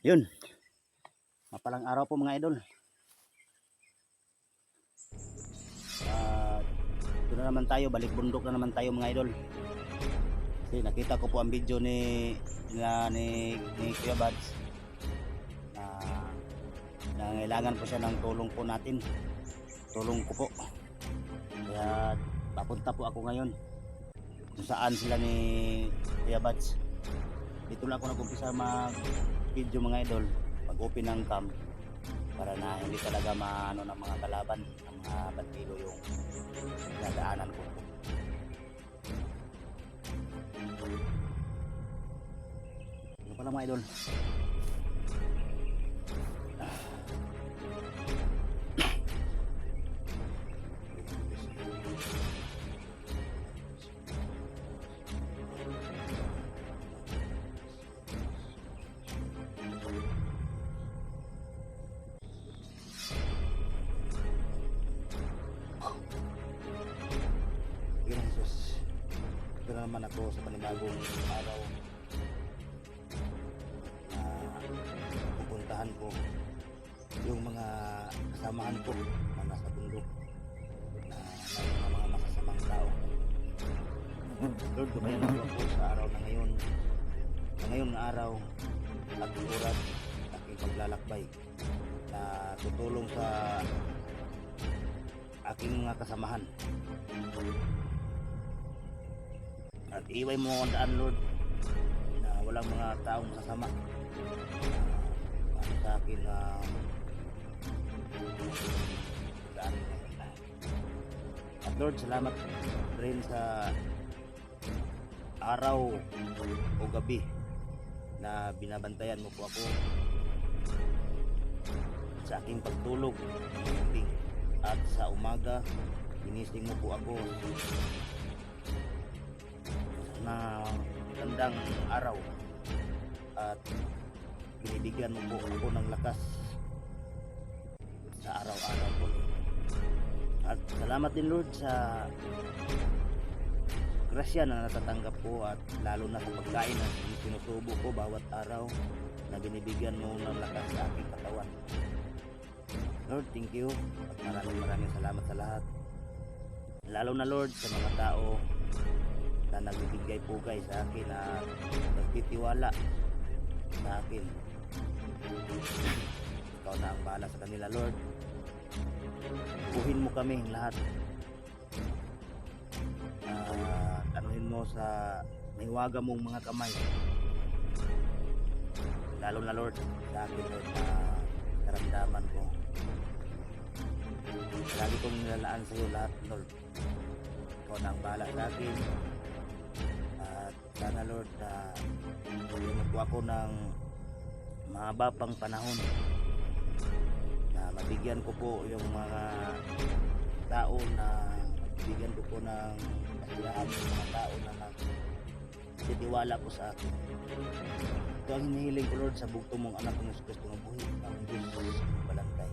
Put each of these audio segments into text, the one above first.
Yun, mapalang araw po mga idol. Ito na naman tayo, balik bundok na naman tayo mga idol. Kasi nakita ko po ang video ni Kuya Bads na nangailangan po siya ng tulong po natin. Tulong ko po. Kaya papunta po ako ngayon kung saan sila ni Kuya Bads. Dito lang ako nag-umpisa mag-video mga idol, pag-open ng cam para na hindi talaga maano ng mga kalaban, ng mga bandido yung dadaanan ko. Ano pala mga idol? Ito na naman ako sa panibagong araw na pupuntahan ko yung mga kasamahan ko na nasa bundok na mga masasamang tao. Lord, dumayan ako sa araw na ngayon. Sa ngayon na araw at oras aking paglalakbay na tutulong sa aking mga kasamahan. At iiway mo ang daan, Lord, na walang mga taong masasama sa akin na daan. At Lord, salamat rin sa araw o gabi na binabantayan mo po ako sa aking pagtulog at sa umaga ginising mo po ako na magandang araw at binibigyan mo po ako ng lakas sa araw-araw po. At salamat din, Lord, sa grasya na natatanggap ko at lalo na sa pagkain na sinusubo ko bawat araw na binibigyan mo ng lakas sa aking katawan. Lord, thank you at maraming salamat sa lahat. Lalo na, Lord, sa mga tao na nagbibigay pugay sa akin at nagtitiwala sa akin. Ikaw na ang bahala sa kanila, Lord. Buhin mo kami lahat. Anuhin mo sa mahiwaga mong mga kamay. Lalo na, Lord, sa akin, Lord, na karamdaman ko. Lagi kong nilalaan sa iyo lahat, Lord. Ikaw na ang bahala sa akin. Sana, Lord, bigyan mo po ako ng mahaba pang panahon na mabigyan ko po yung mga tao na mabigyan ko po ng kasiyahan yung mga tao na nagtitiwala po sa akin. Ito ang hinihiling ko, Lord, sa bugto mong anak ng Jesus Cristo ng buhay ng Diyos balantay.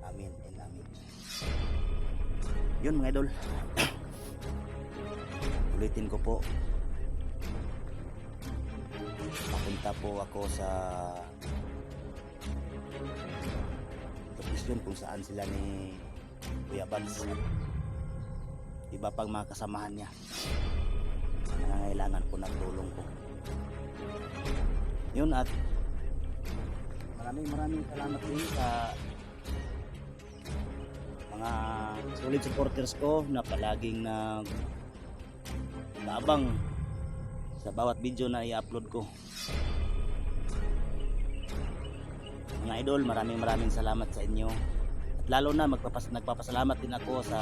Amen and amen. Yun mga idol. Ulitin ko po, papunta po ako sa location kung saan sila ni Kuya Bads at iba pang mga kasamahan niya na nangangailangan po ng tulong ko. Yun, at maraming salamat din sa mga solid supporters ko na palaging nag-aabang sa bawat video na i-upload ko. Mga idol, maraming salamat sa inyo. At lalo na nagpapasalamat din ako sa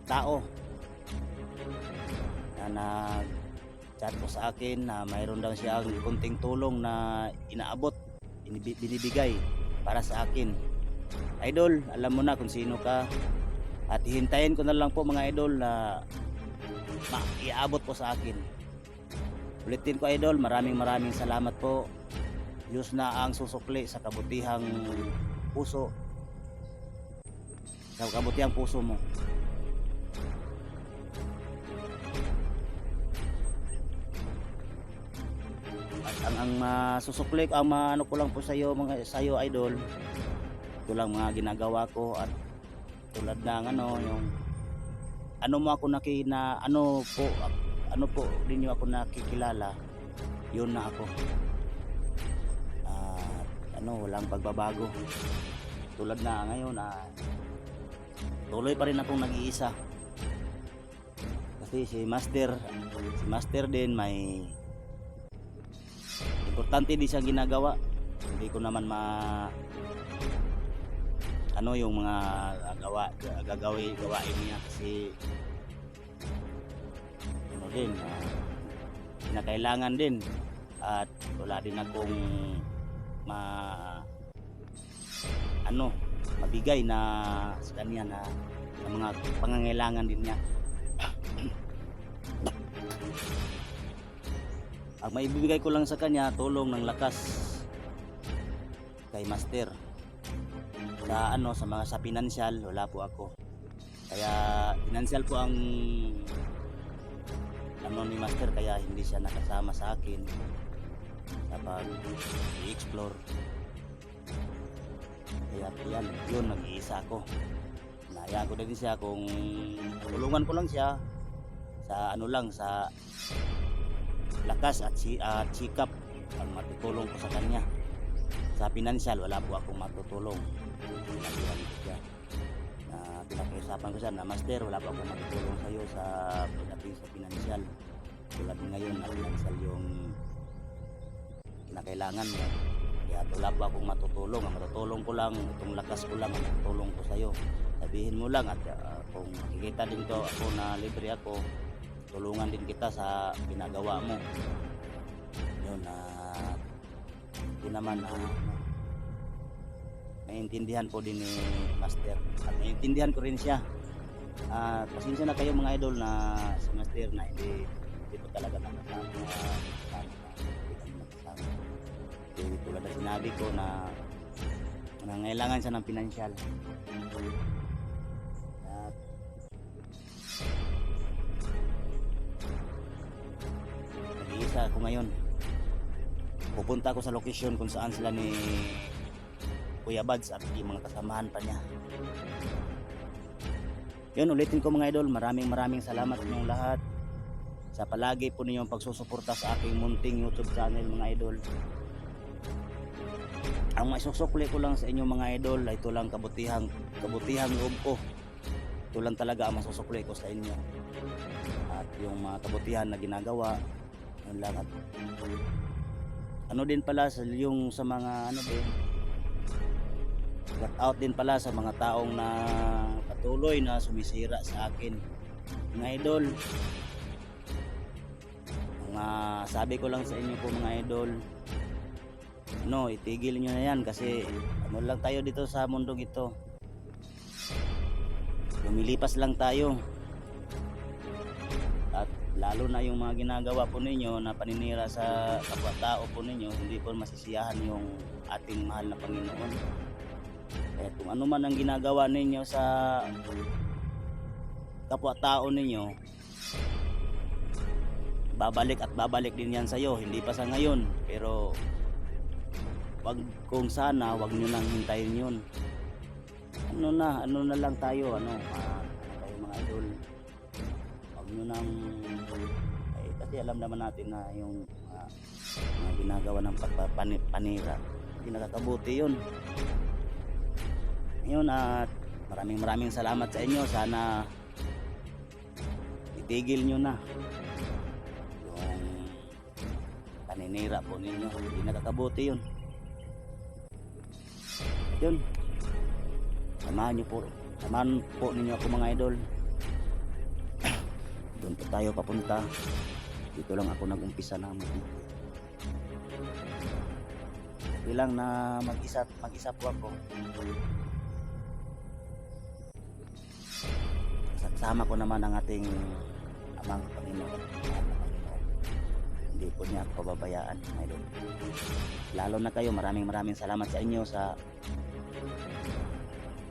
tao na nag-chat po sa akin na mayroon daw siyang kunting tulong na inaabot, binibigay para sa akin. Idol, alam mo na kung sino ka. At hihintayin ko na lang po mga idol na iaabot po sa akin. Ulitin ko, idol, maraming salamat po. Diyos na ang susukli sa kabutihang puso, sa kabutihang puso mo. At ang masusukli ang ano ko lang po sa iyo mga sayo idol, ito lang mga ginagawa ko at tulad ng ano yung ano mo ako nakina ano po din niyo ako nakikilala, yun na ako. At ano walang pagbabago. Tulad na ngayon tuloy pa rin akong nag-iisa. Kasi si Master din may importante din siyang ginagawa. Hindi ko naman ano yung mga gawain niya kasi ano din kinakailangan din at wala din akong mabigay na sa kanya na sa mga pangangailangan din niya. Ang maibibigay ko lang sa kanya tulong ng lakas kay Master. Sa pinansyal wala po ako. Kaya pinansyal po ang ni Master, kaya hindi siya nakasama sa akin sa pag-i-explore. Kaya yun nag-iisa ako. Nahayaan ko din siya kung tulungan ko lang siya sa sa lakas at sikap ang matutulong ko sa kanya. Sa pinansyal wala po akong matutulong. Sinabihan ko siya na pinakiusapan ko siya na Master, wala po akong matutulong sa iyo sa pagdating sa pinansyal. Tulad ngayon na pinansyal yung kinakailangan mo. Kaya wala po akong matutulong. Ang matutulong ko lang, itong lakas ko lang ang matutulong ko sa iyo. Sabihin mo lang at kung makikita din ko ako na libre ako, tulungan din kita sa ginagawa mo. Yun hindi naman naiintindihan po din ni Master at naiintindihan ko rin siya. Pasensya na kayo mga idol na si Master na hindi po talaga nakasama. Hindi tulad na sinabi ko na nangailangan siya ng pinansyal. Nag-iisa ako ngayon. Pupunta ako sa location kung saan sila ni Kuya Bads at yung mga kasamahan pa niya. Yun, ulitin ko mga idol, maraming salamat sa inyong lahat sa palagi po ninyong pagsusuporta sa aking munting YouTube channel mga idol. Ang maisusukli ko lang sa inyo mga idol ay ito lang kabutihang loob ko. Ito lang talaga ang masusukli ko sa inyo. At yung mga kabutihan na ginagawa, yun lang. At din pala yung sa mga din, shout out din pala sa mga taong na patuloy na sumisira sa akin mga idol. Sabi ko lang sa inyo po mga idol, itigil nyo na yan kasi lang tayo dito sa mundong ito, lumilipas lang tayo. At lalo na yung mga ginagawa po ninyo na paninira sa kapwa-tao po ninyo, hindi po masisiyahan yung ating mahal na Panginoon. Kaya kung ano man ang ginagawa ninyo sa kapwa-tao ninyo, babalik din yan sa'yo. Hindi pa sa ngayon, pero wag nyo nang hintayin yun. Ano na lang tayo, tayo mga idol. Wag nyo nang kasi alam naman natin na yung mga ginagawa ng pagpapanira, hindi nakakabuti yun. Ngayon at maraming salamat sa inyo. Sana itigil nyo na yung paninira po ninyo, hindi nakakabuti yun. Yun, samahan po ninyo ako mga idol. Doon po tayo papunta. Dito lang ako nag-umpisa na ilang na mag-isa po ako. Kasama ko naman ang ating amang Panginoon. Hindi po niya ako pababayaan mga idol. Lalo na kayo, maraming salamat sa inyo sa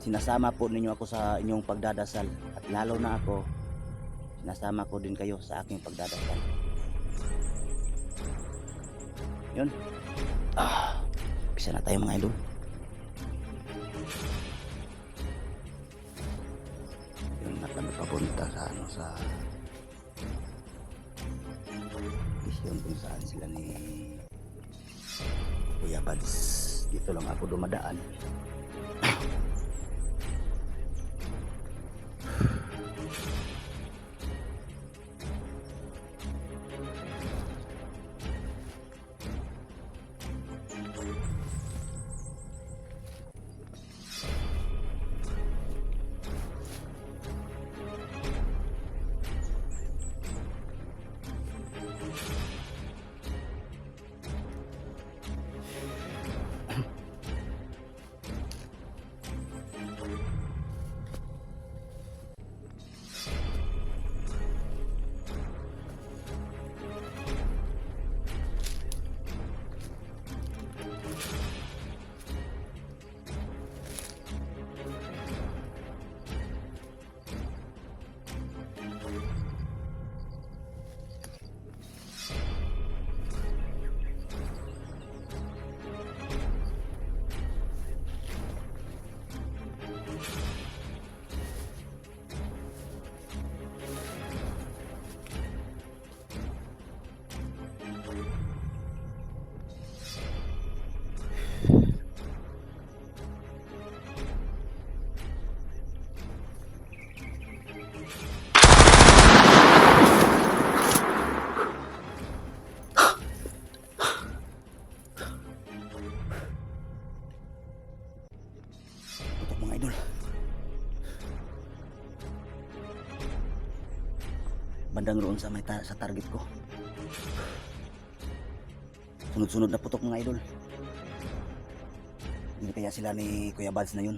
sinasama po ninyo ako sa inyong pagdadasal. At lalo na ako, sinasama ko din kayo sa aking pagdadasal. Yun. Bisa na tayo mga idol. Yun na kami papunta sa ano sa mission kung saan sila ni Kuya Bads. Dito lang ako dumadaan. Putok mga idol. Bandang roon sa sa target ko. Sunod-sunod na putok mga idol. Hindi kaya sila ni Kuya Bads na yun.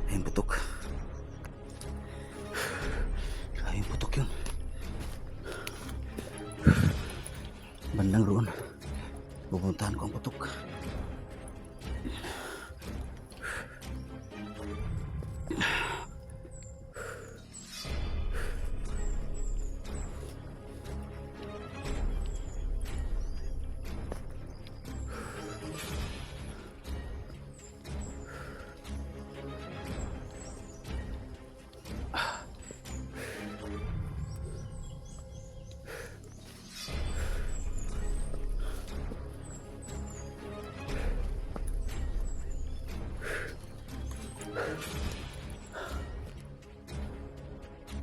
Ayun putok. Ayun putok yun. Bandang roon. Pupuntahan ko ang putok.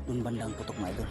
Doon bandang putok mga idol.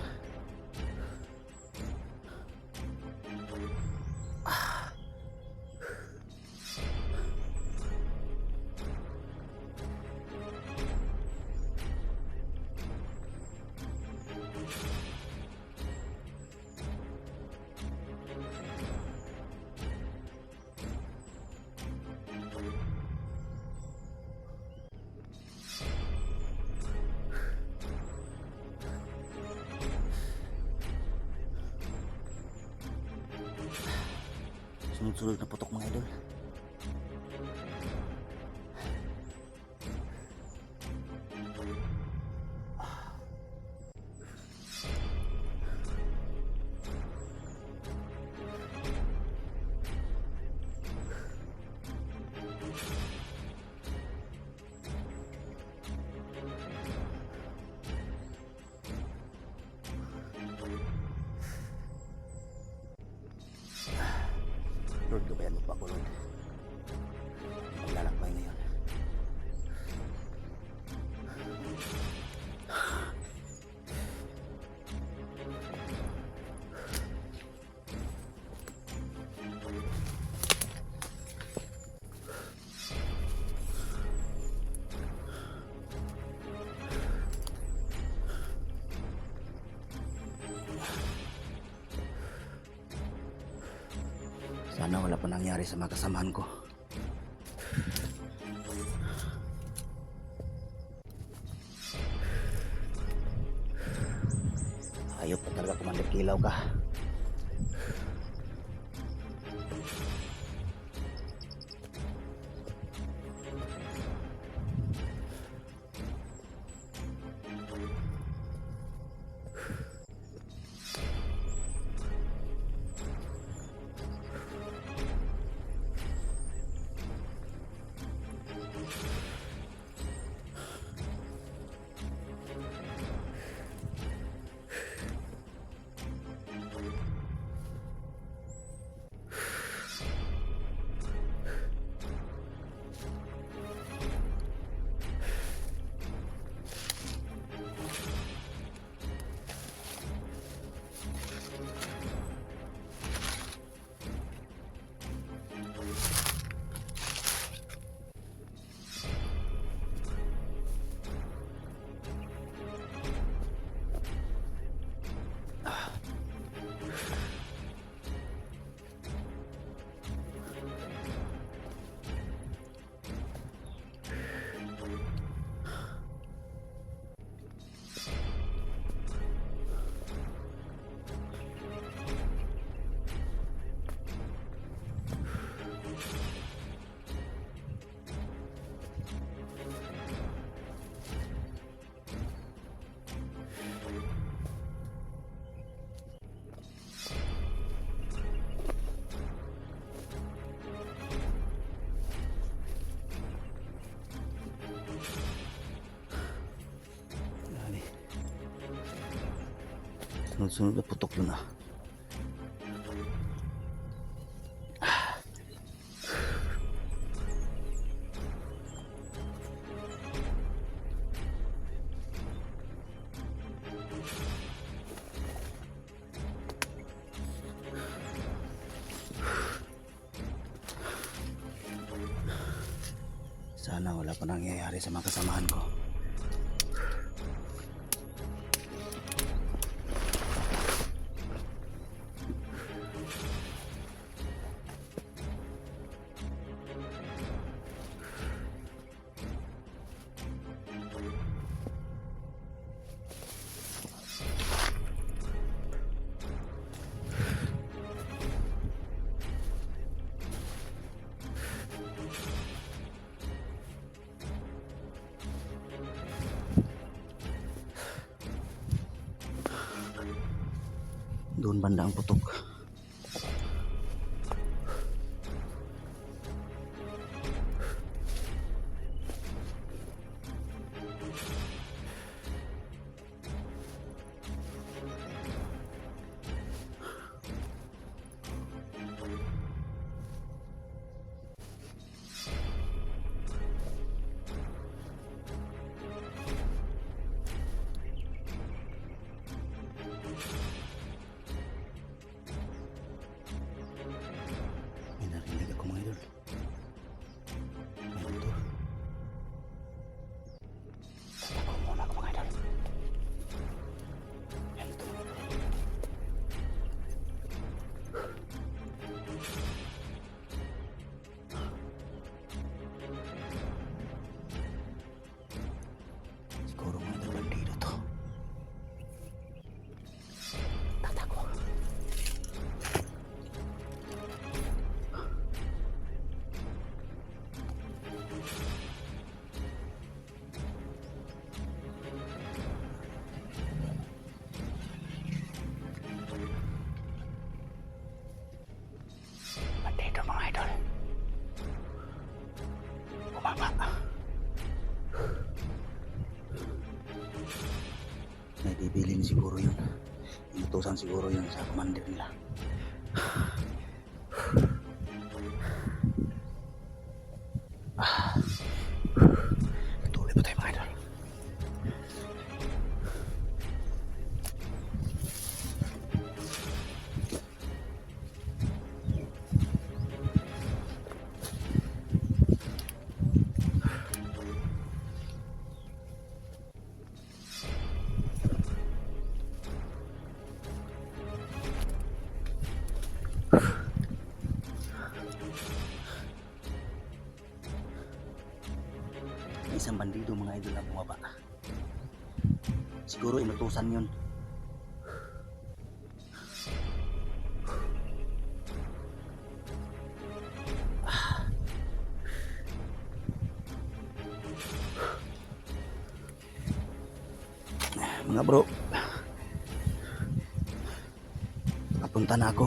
Sunod-sunod na putok mga idol. Lord, gabayan mo pa ako, Lord. Maglalakbay ngayon. Sana wala pa nangyari sa mga kasamahan ko. Hayop ka talaga, Commander Kilaw ka. Sunod-sunod na putok yun ah. Sana wala pa nangyayari sa mga kasamahan ko. Doon banda ang putok. Siguro mga ito bandido to. Tatago. Bandido mga idol. Bumaba. May bibilin siguro yun. Inutusan siguro yun sa commander nila. Tuloy pa tayo mga idol. May isang bandido mga idol na bumaba. Siguro inutusan yun. Mga bro, papunta na ako.